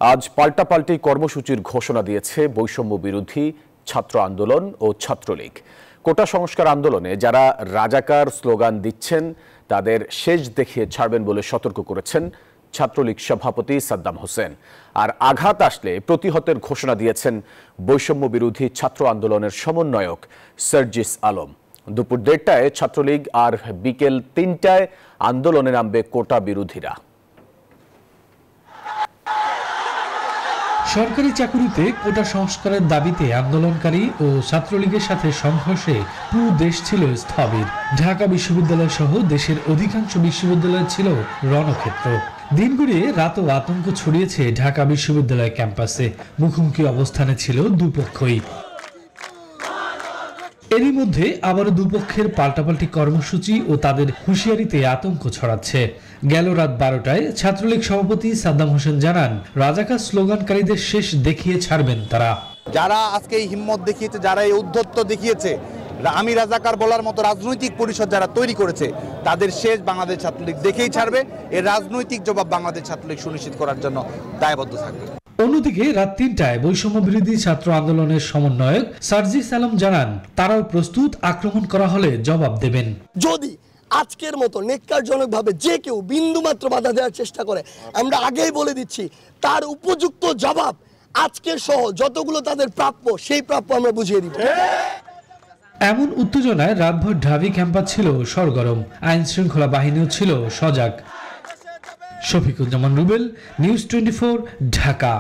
আজ পাল্টাপাল্টি কর্মসূচির ঘোষণা দিয়েছে বৈষম্য বিরোধী ছাত্র আন্দোলন ও ছাত্রলীগ। কোটা সংস্কার আন্দোলনে যারা রাজাকার স্লোগান দিচ্ছেন তাদের শেষ দেখিয়ে ছাড়বেন বলে সতর্ক করেছেন ছাত্রলীগ সভাপতি সাদ্দাম হোসেন। আর আঘাত আসলে প্রতিহতের ঘোষণা দিয়েছেন বৈষম্য বিরোধী ছাত্র আন্দোলনের সমন্বয়ক সার্জিস আলম। দুপুর 1:30টায় ছাত্রলীগ আর বিকেল 3টায় আন্দোলনে নামবে কোটা বিরোধীরা। সরকারি চাকুরিতে কোটা সংস্কারের দাবিতে আন্দোলনকারী ও ছাত্রলীগের সাথে সংঘর্ষে পুরো দেশ ছিল স্থবির। ঢাকা বিশ্ববিদ্যালয় সহ দেশের অধিকাংশ বিশ্ববিদ্যালয় ছিল রণক্ষেত্র। দিন গড়িয়ে রাতও আতঙ্ক ছড়িয়েছে ঢাকা বিশ্ববিদ্যালয় ক্যাম্পাসে। মুখোমুখি অবস্থানে ছিল দুপক্ষই। এরই মধ্যে আবারও দুপক্ষের পাল্টাপাল্টি কর্মসূচি ও তাদের হুঁশিয়ারিতে আতঙ্ক ছড়াচ্ছে। গেল রাত 12টায় ছাত্রলীগ সভাপতি সাদ্দাম হোসেন জানান, রাজাকার স্লোগানকারীদের শেষ দেখিয়ে ছাড়বেন তারা। যারা আজকে এই হিম্মত দেখিয়েছে, যারা এই উদ্ধত্ত দেখিয়েছে, আমি রাজাকার বলার মতো রাজনৈতিক পরিষদ যারা তৈরি করেছে, তাদের শেষ বাংলাদেশ ছাত্রলীগ দেখেই ছাড়বে। এর রাজনৈতিক জবাব বাংলাদেশ ছাত্রলীগ সুনিশ্চিত করার জন্য দায়বদ্ধ থাকবে। অন্যদিকে রাত 3টায় বৈষম্য বিরোধী ছাত্র আন্দোলনের সমন্বয়ক সার্জিস আলম জানান, তারাও প্রস্তুত আক্রমণ করা হলে জবাব দেবেন। যদি আজকের মতো নেককারজনকভাবে যে কেউ বিন্দুমাত্র বাধা দেওয়ার চেষ্টা করে, আমরা আগেই বলে দিচ্ছি তার উপযুক্ত জবাব আজকের সহ যতগুলো তাদের প্রাপ্য, সেই প্রাপ্য আমরা বুঝিয়ে দিব। এমন উত্তেজনায় রাতভর ঢাবি ক্যাম্পাস ছিল সরগরম, আইন শৃঙ্খলা বাহিনীও ছিল সজাগ। শফিকুজ্জামান রুবেল, নিউজ 24, ঢাকা।